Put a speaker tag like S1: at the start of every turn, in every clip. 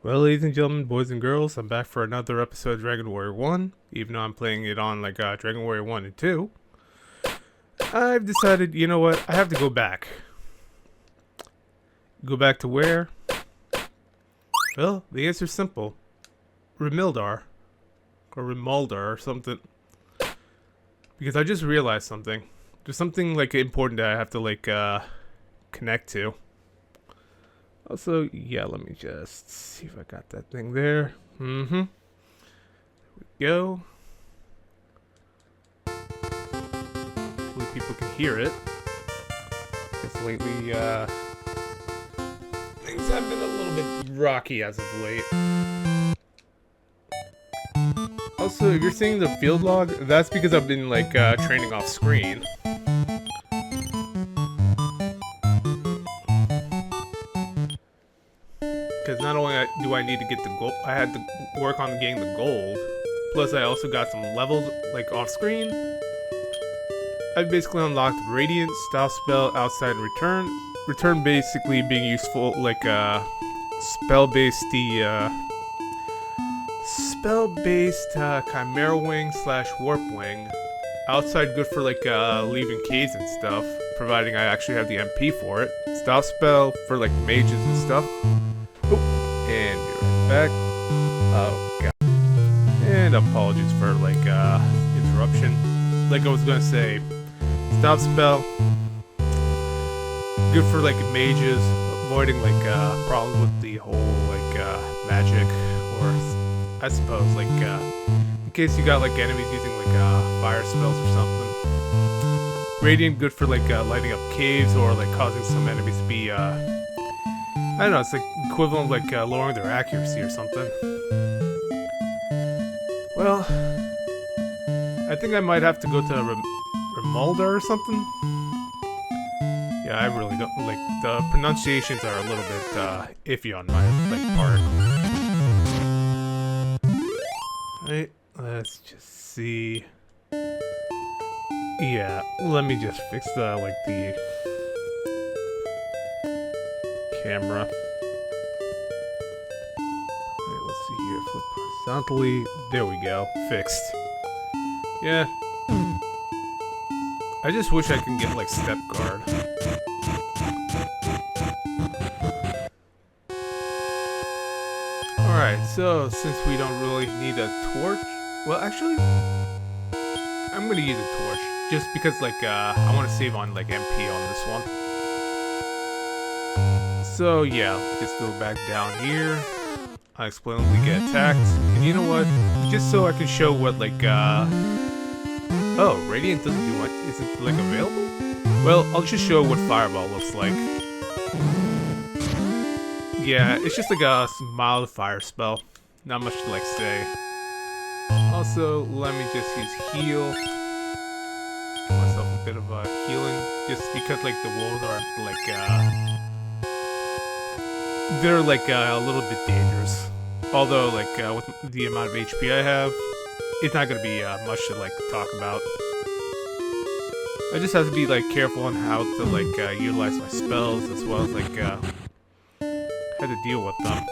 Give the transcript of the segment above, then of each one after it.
S1: Well, ladies and gentlemen, boys and girls, I'm back for another episode of Dragon Warrior 1. Even though I'm playing it on like Dragon Warrior 1 and 2, I've decided, you know what, I have to go back. Go back to where? Well, the answer's simple. Rimuldar. Or Rimuldar or something. Because I just realized something. There's something like important that I have to like connect to. Also, yeah, let me just see if I got that thing there. There we go. Hopefully people can hear it. Because lately, things have been a little bit rocky as of late. Also, if you're seeing the field log, that's because I've been like training off screen. Because not only do I need to get the gold, I had to work on getting the gold. Plus, I also got some levels like off screen. I've basically unlocked Radiant, Style Spell, Outside, and Return. Return basically being useful like spell-based Chimera Wing / Warp Wing. Outside good for like leaving caves and stuff, providing I actually have the MP for it. Style Spell for like mages and stuff. And be right back. Oh god. And apologies for like interruption. Like I was gonna say, stop spell. Good for like mages, avoiding like problems with the whole like magic, or I suppose like in case you got like enemies using like fire spells or something. Radiant good for like lighting up caves or like causing some enemies to be I don't know, it's like equivalent of like lowering their accuracy or something. Well, I think I might have to go to Rimuldar or something. Yeah, I really don't like the pronunciations are a little bit iffy on my like part. Right, let's just see. Yeah, let me just fix the like the camera. Alright, let's see here. Flip horizontally. There we go. Fixed. Yeah. I just wish I could get like step guard. Alright, so since we don't really need a torch, well actually I'm gonna use a torch just because like I want to save on like MP on this one. So yeah, just go back down here. Unexplainably get attacked. And you know what? Just so I can show what like oh, Radiant doesn't do what isn't like available? Well, I'll just show what Fireball looks like. Yeah, it's just like a mild fire spell. Not much to like say. Also, let me just use heal. Give myself a bit of healing. Just because like the wolves are like they're like a little bit dangerous. Although like with the amount of HP I have, it's not gonna be much to like talk about. I just have to be like careful on how to like utilize my spells as well as like how to deal with them.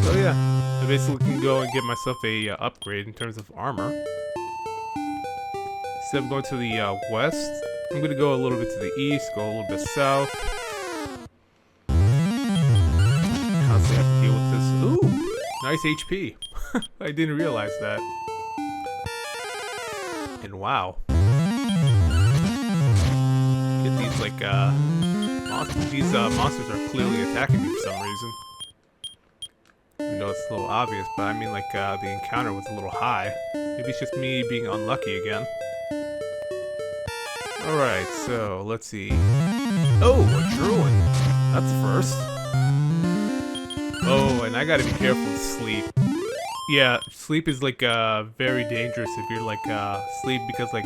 S1: So yeah, I basically can go and get myself a upgrade in terms of armor. Instead of going to the west, I'm going to go a little bit to the east, go a little bit south. Constantly have to deal with this. Ooh, nice HP. I didn't realize that. And wow. Get these like monsters. These monsters are clearly attacking me for some reason. Even though it's a little obvious, but I mean like the encounter was a little high. Maybe it's just me being unlucky again. Alright, so let's see. Oh, a druid. That's the first. Oh, and I gotta be careful with sleep. Yeah, sleep is like very dangerous if you're like sleep because like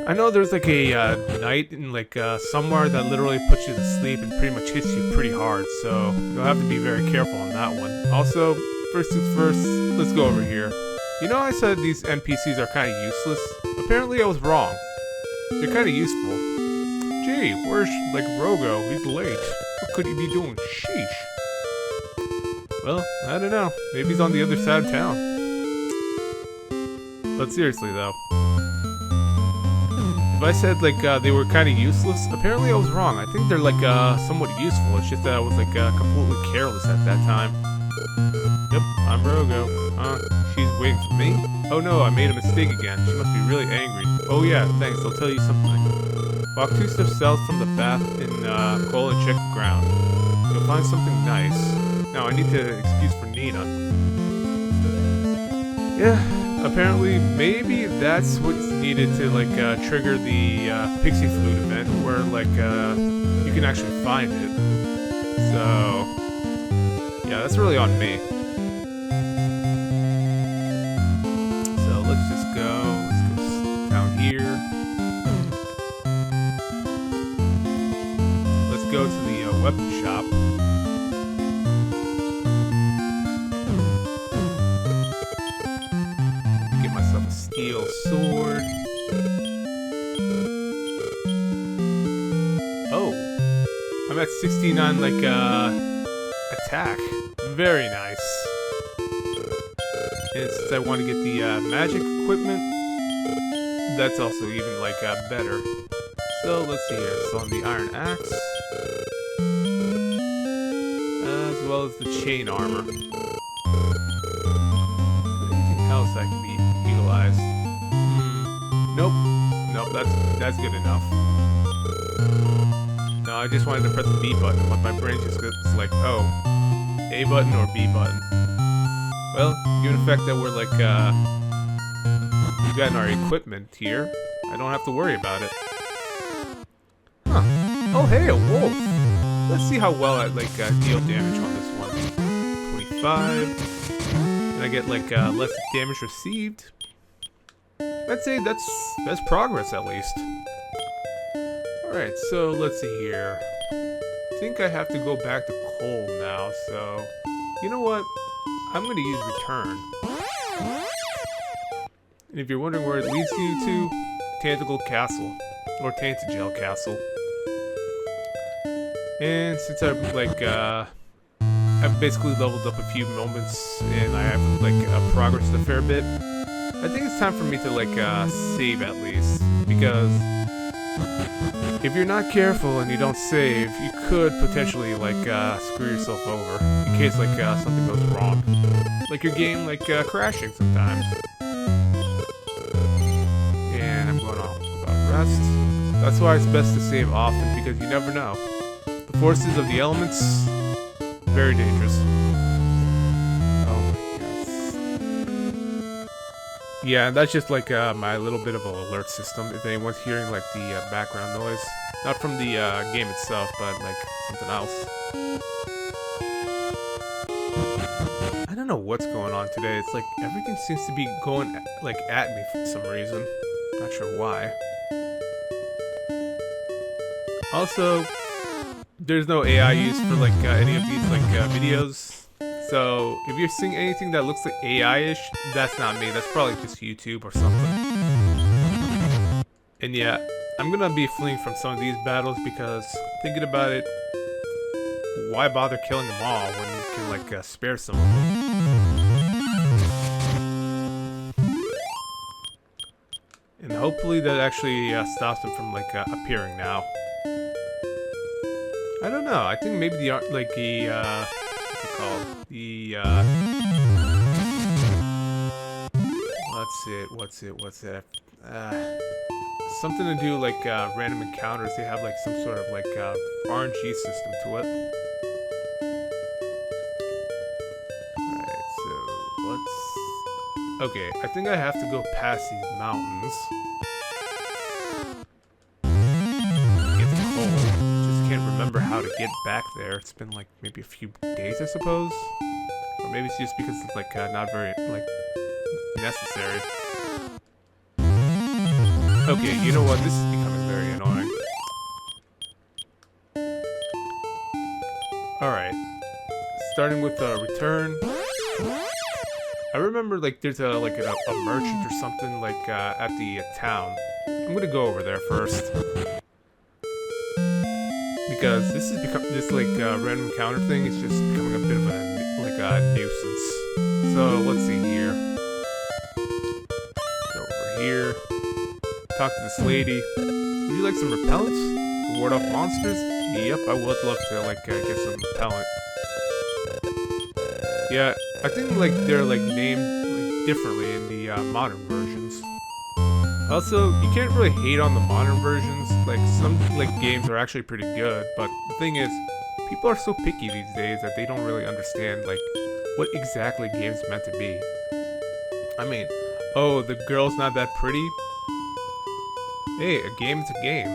S1: I know there's like a knight in like somewhere that literally puts you to sleep and pretty much hits you pretty hard, so you'll have to be very careful on that one. Also, first things first, let's go over here. You know I said these NPCs are kind of useless? Apparently I was wrong. They're kind of useful. Gee, where's, like, Rogo? He's late. What could he be doing? Sheesh. Well, I don't know. Maybe he's on the other side of town. But seriously, though. If I said, like, they were kind of useless, apparently I was wrong. I think they're, like, somewhat useful. It's just that I was, like, completely careless at that time. Yep, I'm Rogo. She's waiting for me? Oh no, I made a mistake again. She must be really angry. Oh yeah, thanks, I'll tell you something. Walk 2 steps south from the path in Coal and check the ground. You'll find something nice. Now I need to excuse for Nina. Yeah, apparently maybe that's what's needed to like trigger the Pixie Flute event where like you can actually find it. So yeah, that's really on me. So let's just go. Let's go down here. Let's go to the weapon shop. Get myself a steel sword. Oh, I'm at 69 like attack. Very nice. And since I want to get the magic equipment, that's also even like better. So let's see here. So on the iron axe, as well as the chain armor. Anything else that can be utilized? Nope. Nope. That's good enough. No, I just wanted to press the B button, but my brain just goes like, oh. A button or B button. Well, given the fact that we're like, we've gotten our equipment here, I don't have to worry about it. Huh. Oh, hey, a wolf! Let's see how well I, like, deal damage on this one. 25. And I get, like, less damage received. I'd say that's progress, at least. Alright, so let's see here. I think I have to go back to coal now, so you know what? I'm going to use return. And if you're wondering where it leads you to, Tentacle Castle, or Tantagel Castle. And since I've like I've basically leveled up a few moments and I have like progressed a fair bit, I think it's time for me to like save at least, because if you're not careful and you don't save, you could potentially like screw yourself over in case like something goes wrong, like your game like crashing sometimes. And I'm going on without rest. That's why it's best to save often, because you never know. The forces of the elements, very dangerous. Oh my gosh. Yeah, that's just like my little bit of an alert system. If anyone's hearing like the background noise, not from the game itself, but like something else. I don't know what's going on today. It's like everything seems to be going like at me for some reason. Not sure why. Also, there's no AI used for like any of these like videos. So if you're seeing anything that looks like AI-ish, that's not me. That's probably just YouTube or something. And yeah, I'm gonna be fleeing from some of these battles because thinking about it, why bother killing them all when you can like spare some of them? And hopefully that actually stops them from like appearing now. I don't know. I think maybe the like the what's it called? The what's it? Something to do like random encounters. They have like some sort of like RNG system to it. Alright, so let's. Okay, I think I have to go past these mountains. Remember how to get back there. It's been like maybe a few days, I suppose, or maybe it's just because it's like not very like necessary. Okay, you know what? This is becoming very annoying. All right, starting with return. I remember like there's a like a merchant or something like at the town. I'm gonna go over there first. because this is this random encounter thing is just becoming a bit of a nuisance. So let's see here. Go over here. Talk to this lady. Would you like some repellents to ward off monsters? Yep, I would love to get some repellent. Yeah, I think they're named differently in the modern versions. Also, you can't really hate on the modern versions. Some games are actually pretty good, but the thing is, people are so picky these days that they don't really understand what exactly games meant to be. I mean, oh, the girl's not that pretty? Hey, a game's a game.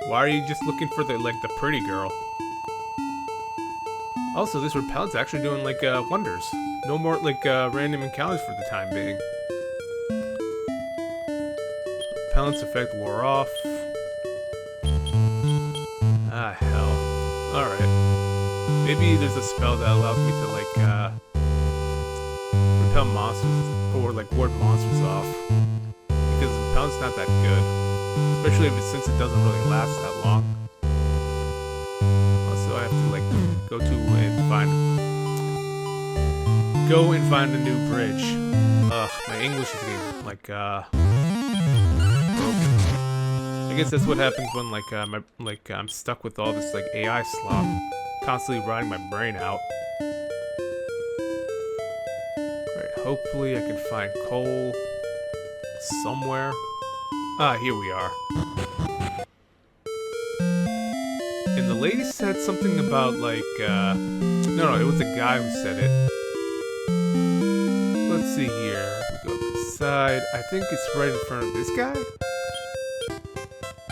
S1: Why are you just looking for the pretty girl? Also, this repellent's actually doing wonders. No more random encounters for the time being. Repellent's effect wore off. Ah, hell. Alright. Maybe there's a spell that allows me to repel monsters or ward monsters off. Because repellent's not that good. Especially since it doesn't really last that long. Also, I have to go and find a new bridge. Ugh, my English is getting broken. I guess that's what happens when I'm stuck with all this AI slop, constantly rotting my brain out. Alright, hopefully I can find coal somewhere. Ah, here we are. And the lady said something about no, it was a guy who said it. Let's see here. We go to the side. I think it's right in front of this guy.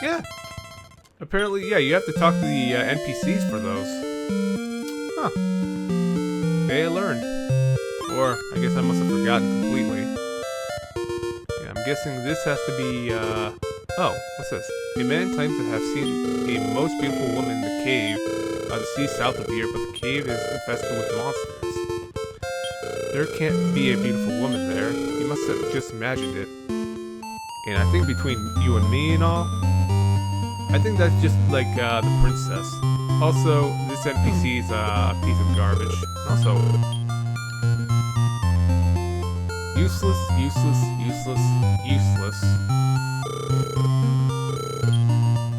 S1: Yeah. Apparently, yeah, you have to talk to the NPCs for those. Huh. Okay, I learned. Or, I guess I must have forgotten completely. Yeah, I'm guessing this has to be, oh, what's this? A man claims to have seen a most beautiful woman in the cave by the sea south of here, but the cave is infested with monsters. There can't be a beautiful woman there. You must have just imagined it. And I think between you and me and all, I think that's just the princess. Also, this NPC is a piece of garbage. Also, useless, useless, useless, useless.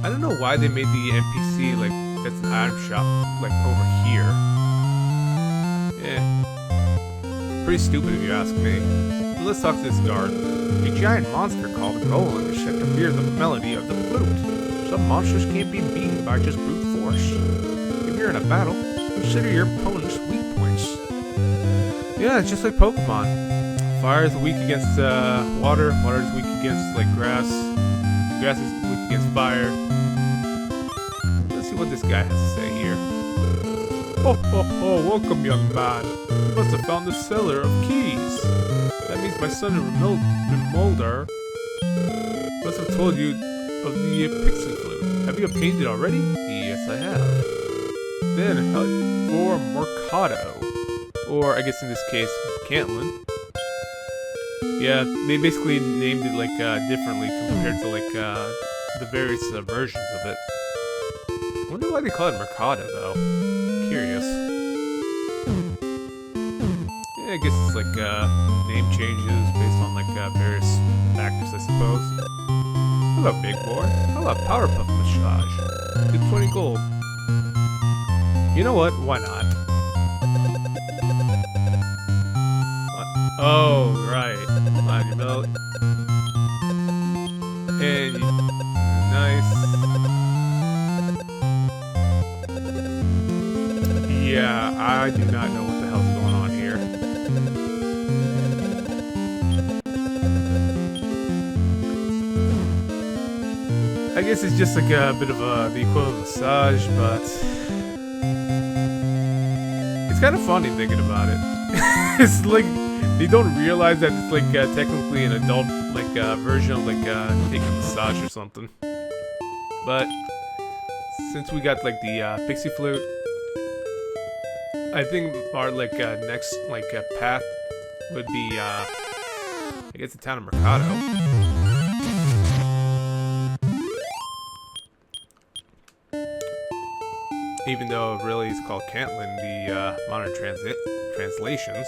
S1: I don't know why they made the NPC that's an item shop over here. Pretty stupid if you ask me. But let's talk to this guard. A giant monster called a golem is said to fear the melody of the flute. Some monsters can't be beaten by just brute force. If you're in a battle, consider your opponent's weak points. Yeah, it's just like Pokemon. Fire is weak against water. Water is weak against grass. Grass is weak against fire. Let's see what this guy has to say here. Ho ho ho, welcome young man. You must have found the cellar of keys. That means my son Rimuldar must have told you of the pixie flute. Have you obtained it already? Yes, I have. Then, for Mercado. Or, I guess in this case, Cantlin. Yeah, they basically named it differently compared to the various versions of it. I wonder why they call it Mercado though. Curious. Yeah, I guess it's name changes based on various factors, I suppose. Hello, big boy. How about Powerpuff Massage? Do 20 gold. You know what? Why not? Oh, right. On your belt. And nice. Yeah, I do not know what the hell's going on here. I guess it's just a bit of the equivalent of massage, but it's kind of funny thinking about it. It's they don't realize that it's technically an adult version of taking a massage or something. But since we got the pixie flute, I think our next path would be I guess the town of Mercado. Even though it really is called Cantlin, the modern translations.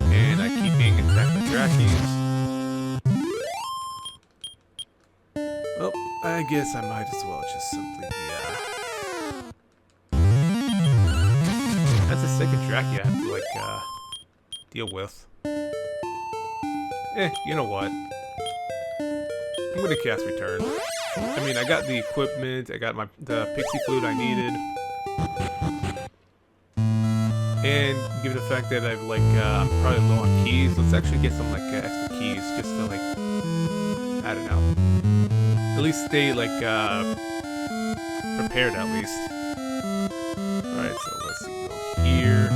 S1: And I keep being attacked by Drakies. Well, I guess I might as well just simply that's the second Draki I have to, like, deal with. You know what? I'm gonna cast Return. I mean, I got the equipment, I got the pixie flute I needed. And given the fact that I've, like, I'm probably low on keys, let's actually get some, like, extra keys just to, like, I don't know. At least stay, like, prepared at least. Alright, so let's see, go here.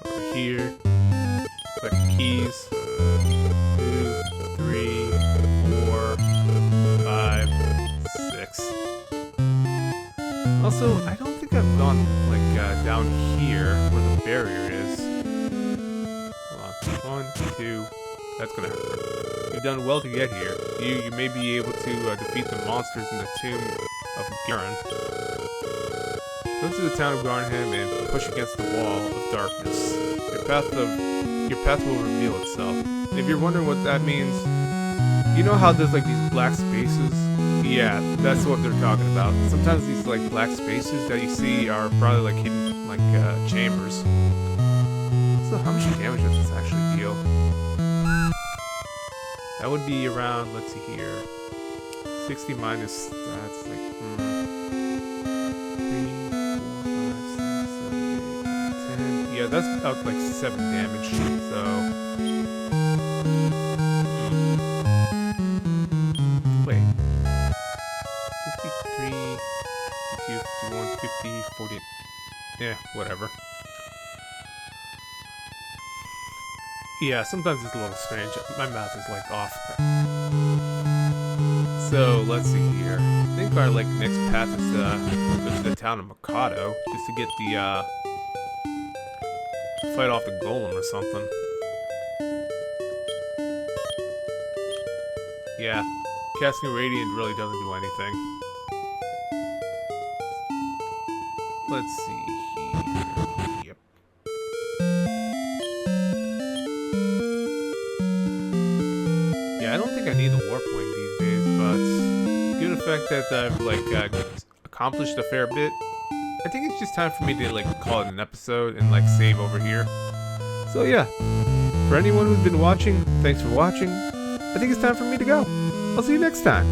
S1: Over here. Collect keys. 2, 3, 4, 5, 6. Also, I don't think I've gone, like, down here where the barrier is. Hold on. 1, 2. That's gonna hurt. You've done well to get here. You may be able to defeat the monsters in the tomb of Garen. Go to the town of Garnham and push against the wall of darkness. Your path will reveal itself. And if you're wondering what that means, you know how there's, like, these black spaces? Yeah, that's what they're talking about. Sometimes these, like, black spaces that you see are probably, like, hidden, like, chambers. So how much damage does this actually deal? That would be around, let's see here, 60 minus, that's like, 3, 4, 5, 6, 7, 8, 9, 10. Yeah, that's about like 7 damage, so. Wait. 53, 52, 51, 50, 40. Yeah, whatever. Yeah, sometimes it's a little strange. My math is, like, off. So, let's see here. I think our, like, next path is go to the town of Mikado, just to get the, fight off the golem or something. Yeah, casting Radiant really doesn't do anything. Let's see here. Yep. I don't think I need the warp wing these days, but given the fact that I've, like, accomplished a fair bit, I think it's just time for me to, like, call it an episode and, like, save over here. So yeah, for anyone who's been watching, thanks for watching. I think it's time for me to go. I'll see you next time.